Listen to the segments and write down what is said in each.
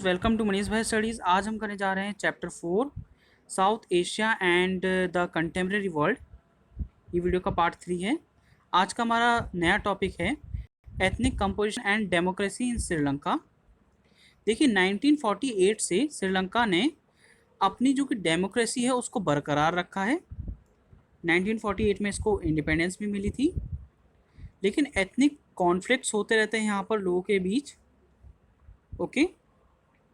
Welcome to Manish भाई studies. आज हम करने जा रहे हैं chapter 4 south Asia and the contemporary world. ये वीडियो का पार्ट 3 है। आज का हमारा नया टॉपिक है ethnic composition and democracy in Sri Lanka. देखिए 1948 से श्रीलंका ने अपनी जो कि डेमोक्रेसी है उसको बरकरार रखा है। 1948 में इसको इंडिपेंडेंस भी मिली थी, लेकिन एथनिक कॉन्फ्लिक्ट्स होते रहते हैं यहाँ पर लोगों के बीच। ओके,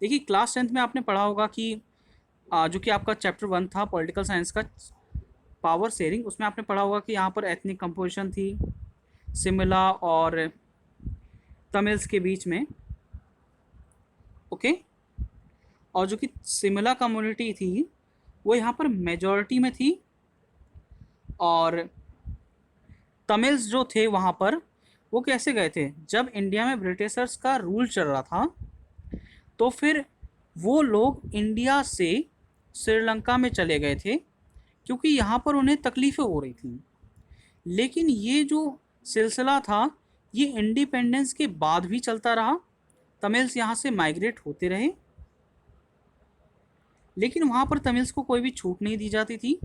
देखिए क्लास 10th में आपने पढ़ा होगा कि जो कि आपका चैप्टर 1 था पॉलिटिकल साइंस का, पावर शेयरिंग, उसमें आपने पढ़ा होगा कि यहाँ पर एथनिक कंपोजिशन थी सिमिला और तमिल्स के बीच में। ओके, और जो कि सिमिला कम्युनिटी थी वो यहाँ पर मेजॉरिटी में थी, और तमिल्स जो थे वहाँ पर वो कैसे गए थे, जब इंडिया में ब्रिटिशर्स का रूल चल रहा था तो फिर वो लोग इंडिया से श्रीलंका में चले गए थे क्योंकि यहाँ पर उन्हें तकलीफ़ें हो रही थी। लेकिन ये जो सिलसिला था ये इंडिपेंडेंस के बाद भी चलता रहा। तमिल्स यहाँ से माइग्रेट होते रहे, लेकिन वहाँ पर तमिल्स को कोई भी छूट नहीं दी जाती थी।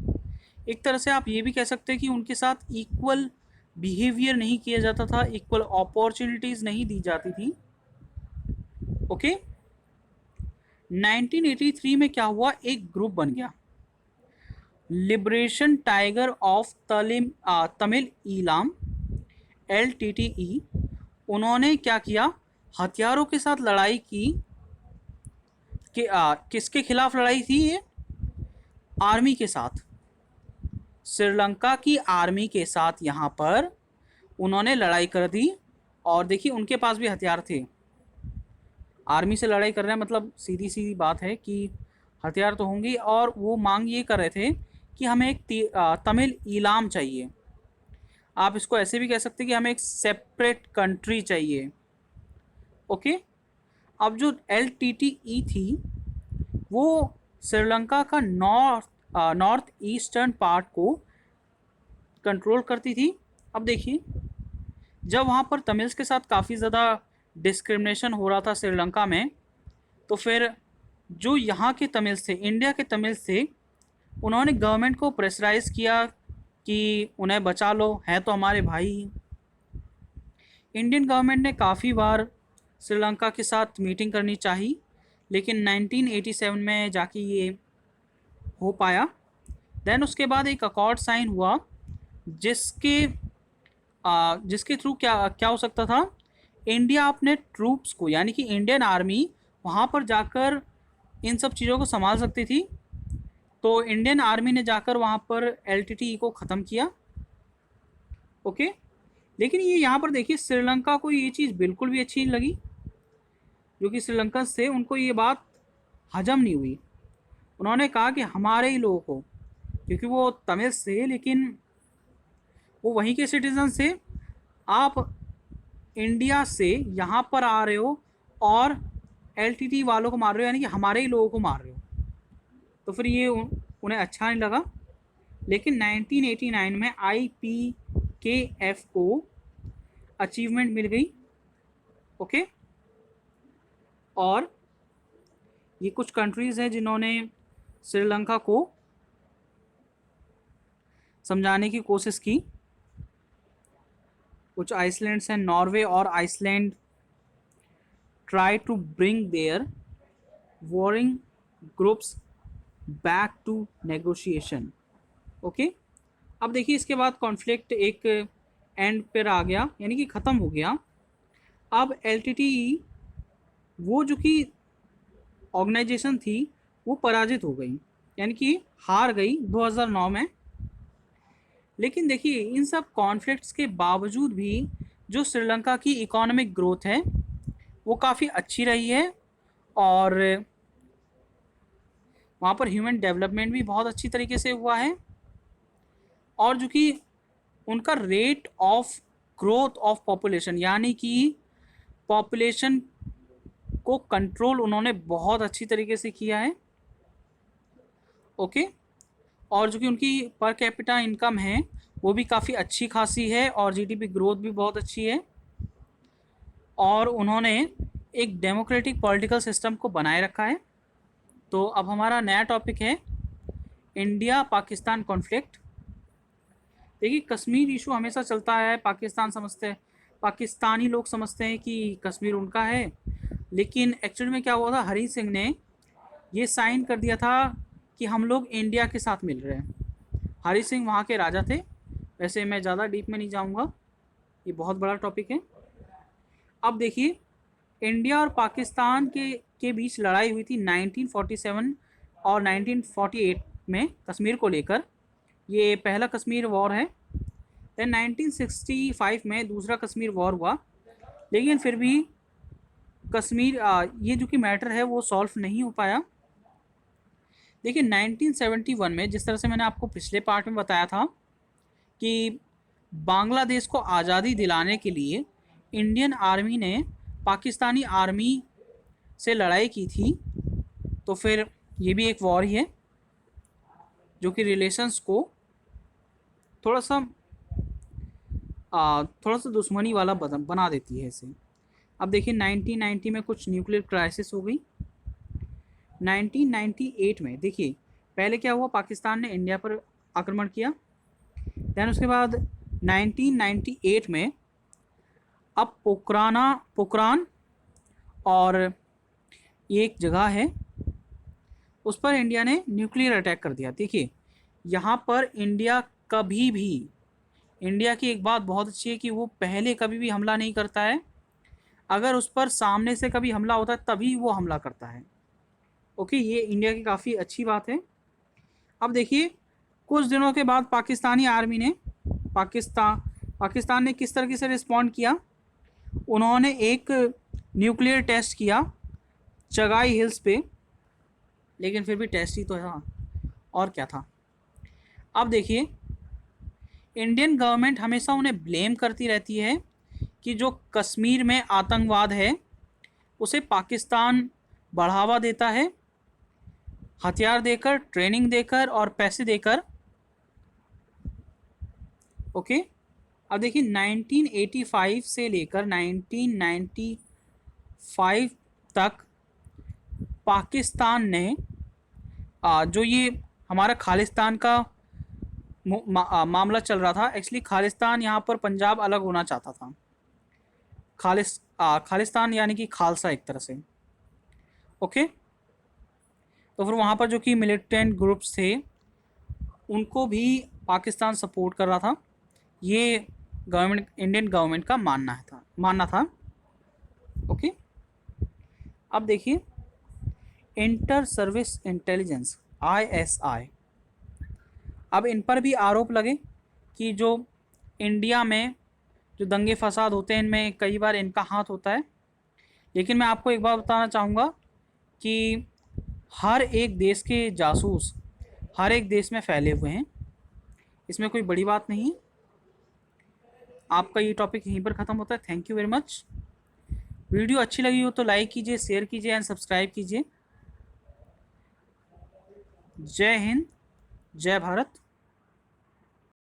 एक तरह से आप ये भी कह सकते हैं कि उनके साथ इक्वल बिहेवियर नहीं किया जाता था, इक्वल अपॉर्चुनिटीज़ नहीं दी जाती थी। ओके, 1983 में क्या हुआ, एक ग्रुप बन गया, liberation tiger of Tamil Ilam, LTTE। उन्होंने क्या किया, हथियारों के साथ लड़ाई की कि किसके खिलाफ लड़ाई थी ये, आर्मी के साथ, श्रीलंका की आर्मी के साथ यहाँ पर उन्होंने लड़ाई कर दी। और देखिए उनके पास भी हथियार थे, आर्मी से लड़ाई कर रहे हैं मतलब सीधी सीधी बात है कि हथियार तो होंगे। और वो मांग ये कर रहे थे कि हमें एक तमिल ईलाम चाहिए। आप इसको ऐसे भी कह सकते हैं कि हमें एक सेपरेट कंट्री चाहिए। ओके, अब जो LTTE थी वो श्रीलंका का नॉर्थ ईस्टर्न पार्ट को कंट्रोल करती थी। अब देखिए जब वहाँ पर तमिल्स के साथ काफ़ी ज़्यादा डिस्क्रिमिनेशन हो रहा था श्रीलंका में, तो फिर जो यहाँ के तमिल्स थे, इंडिया के तमिल्स थे, उन्होंने गवर्नमेंट को प्रेशराइज किया कि उन्हें बचा लो, है तो हमारे भाई। इंडियन गवर्नमेंट ने काफ़ी बार श्रीलंका के साथ मीटिंग करनी चाहिए, लेकिन 1987 में जाके ये हो पाया। देन उसके बाद एक अकॉर्ड साइन हुआ जिसके जिसके थ्रू क्या क्या हो सकता था, इंडिया अपने ट्रूप्स को, यानी कि इंडियन आर्मी वहाँ पर जाकर इन सब चीज़ों को संभाल सकती थी। तो इंडियन आर्मी ने जाकर वहाँ पर LTTE को ख़त्म किया। ओके, लेकिन ये यहाँ पर देखिए श्रीलंका को ये चीज़ बिल्कुल भी अच्छी नहीं लगी, जो कि श्रीलंकन से उनको ये बात हजम नहीं हुई। उन्होंने कहा कि हमारे ही लोगों को, क्योंकि वो तमिल से, लेकिन वो वहीं के सिटीजन से, आप इंडिया से यहाँ पर आ रहे हो और LTTE वालों को मार रहे हो, यानी कि हमारे ही लोगों को मार रहे हो। तो फिर ये उन्हें अच्छा नहीं लगा। लेकिन 1989 में IPKF को अचीवमेंट मिल गई। ओके, और ये कुछ कंट्रीज़ हैं जिन्होंने श्रीलंका को समझाने की कोशिश की। कुछ आइसलैंड्स हैं, नॉर्वे और Iceland try to bring their warring groups back to negotiation. Okay, अब देखिए इसके बाद कॉन्फ्लिक्ट एक एंड पर आ गया, यानी कि ख़त्म हो गया। अब LTTE वो जो कि ऑर्गेनाइजेशन थी वो पराजित हो गई, यानी कि हार गई 2009 में। लेकिन देखिए इन सब कॉन्फ्लिक्ट्स के बावजूद भी जो श्रीलंका की इकोनॉमिक ग्रोथ है वो काफ़ी अच्छी रही है, और वहाँ पर ह्यूमन डेवलपमेंट भी बहुत अच्छी तरीके से हुआ है। और जो कि उनका rate of growth of population, यानी कि पॉपुलेशन को कंट्रोल उन्होंने बहुत अच्छी तरीके से किया है। ओके, और जो कि उनकी पर कैपिटा इनकम है वो भी काफ़ी अच्छी खासी है, और GDP ग्रोथ भी बहुत अच्छी है। और उन्होंने एक डेमोक्रेटिक पॉलिटिकल सिस्टम को बनाए रखा है। तो अब हमारा नया टॉपिक है इंडिया पाकिस्तान कॉन्फ्लिक्ट। देखिए, कश्मीर इशू हमेशा चलता है, पाकिस्तान समझते हैं, पाकिस्तानी लोग समझते हैं कि कश्मीर उनका है, लेकिन एक्चुअल में क्या हुआ था, हरी सिंह ने ये साइन कर दिया था कि हम लोग इंडिया के साथ मिल रहे हैं। हरी सिंह वहाँ के राजा थे। वैसे मैं ज़्यादा डीप में नहीं जाऊँगा, ये बहुत बड़ा टॉपिक है। अब देखिए, इंडिया और पाकिस्तान के बीच लड़ाई हुई थी 1947 और 1948 में कश्मीर को लेकर। ये पहला कश्मीर वॉर है। देन 1965 में दूसरा कश्मीर वॉर हुआ, लेकिन फिर भी कश्मीर ये जो कि मैटर है वो सॉल्व नहीं हो पाया। देखिए, 1971 में, जिस तरह से मैंने आपको पिछले पार्ट में बताया था कि बांग्लादेश को आज़ादी दिलाने के लिए इंडियन आर्मी ने पाकिस्तानी आर्मी से लड़ाई की थी, तो फिर ये भी एक वॉर ही है जो कि रिलेशंस को थोड़ा सा दुश्मनी वाला बना देती है इसे। अब देखिए, 1990 में कुछ न्यूक्लियर क्राइसिस हो गई। 1998 में देखिए, पहले क्या हुआ, पाकिस्तान ने इंडिया पर आक्रमण किया। दैन उसके बाद 1998 में अब पोखरान और ये एक जगह है, उस पर इंडिया ने न्यूक्लियर अटैक कर दिया। देखिए, यहाँ पर इंडिया की एक बात बहुत अच्छी है कि वो पहले कभी भी हमला नहीं करता है। अगर उस पर सामने से कभी हमला होता है तभी वो हमला करता है। ओके, ये इंडिया की काफ़ी अच्छी बात है। अब देखिए, कुछ दिनों के बाद पाकिस्तानी आर्मी ने पाकिस्तान ने किस तरीके से रिस्पॉन्ड किया। उन्होंने एक न्यूक्लियर टेस्ट किया चगाई हिल्स पे, लेकिन फिर भी टेस्ट ही तो था, और क्या था। अब देखिए, इंडियन गवर्नमेंट हमेशा उन्हें ब्लेम करती रहती है कि जो कश्मीर में आतंकवाद है उसे पाकिस्तान बढ़ावा देता है, हथियार देकर, ट्रेनिंग देकर और पैसे देकर। ओके, अब देखिए, 1985 से लेकर 1995 तक पाकिस्तान ने जो ये हमारा खालिस्तान का मामला चल रहा था। एक्चुअली खालिस्तान यहाँ पर पंजाब अलग होना चाहता था। खालिस्तान यानी कि खालसा एक तरह से। ओके, तो फिर वहाँ पर जो कि मिलिटेंट ग्रुप्स थे उनको भी पाकिस्तान सपोर्ट कर रहा था, ये इंडियन गवर्नमेंट का मानना था। ओके, अब देखिए, इंटर सर्विस इंटेलिजेंस ISI, अब इन पर भी आरोप लगे कि जो इंडिया में जो दंगे फसाद होते हैं इनमें कई बार इनका हाथ होता है। लेकिन मैं आपको एक बात बताना चाहूँगा कि हर एक देश के जासूस हर एक देश में फैले हुए हैं, इसमें कोई बड़ी बात नहीं है। आपका ये टॉपिक यहीं पर ख़त्म होता है। Thank you very much. Video अच्छी लगी हो तो लाइक कीजिए, शेयर कीजिए एंड सब्सक्राइब कीजिए। जय हिंद, जय भारत।